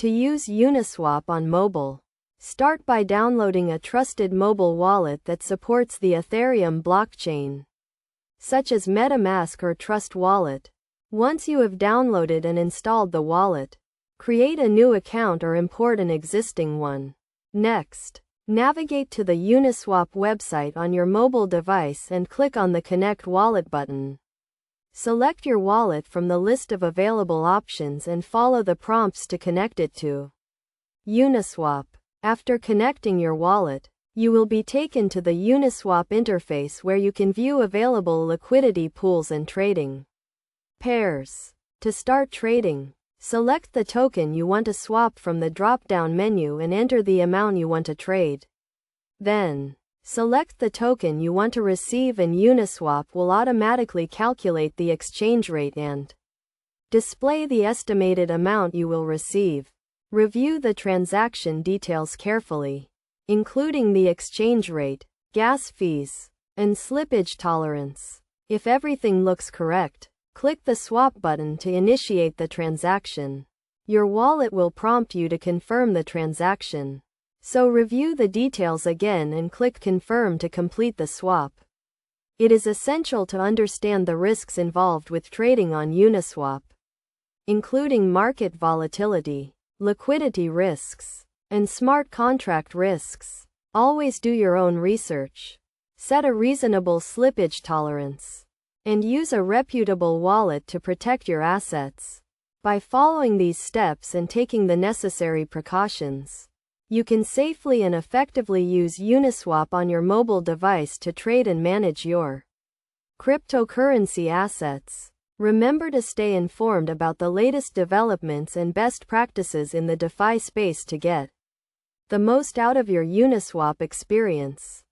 To use Uniswap on mobile, start by downloading a trusted mobile wallet that supports the Ethereum blockchain, such as MetaMask or Trust Wallet. Once you have downloaded and installed the wallet, create a new account or import an existing one. Next, navigate to the Uniswap website on your mobile device and click on the Connect Wallet button. Select your wallet from the list of available options and follow the prompts to connect it to Uniswap. After connecting your wallet, you will be taken to the Uniswap interface where you can view available liquidity pools and trading pairs. To start trading, select the token you want to swap from the drop-down menu and enter the amount you want to trade. Then, select the token you want to receive and Uniswap will automatically calculate the exchange rate and display the estimated amount you will receive. Review the transaction details carefully, including the exchange rate, gas fees, and slippage tolerance. If everything looks correct, click the swap button to initiate the transaction. Your wallet will prompt you to confirm the transaction. So review the details again and click Confirm to complete the swap. It is essential to understand the risks involved with trading on Uniswap, including market volatility, liquidity risks, and smart contract risks. Always do your own research. Set a reasonable slippage tolerance, and use a reputable wallet to protect your assets. By following these steps and taking the necessary precautions, you can safely and effectively use Uniswap on your mobile device to trade and manage your cryptocurrency assets. Remember to stay informed about the latest developments and best practices in the DeFi space to get the most out of your Uniswap experience.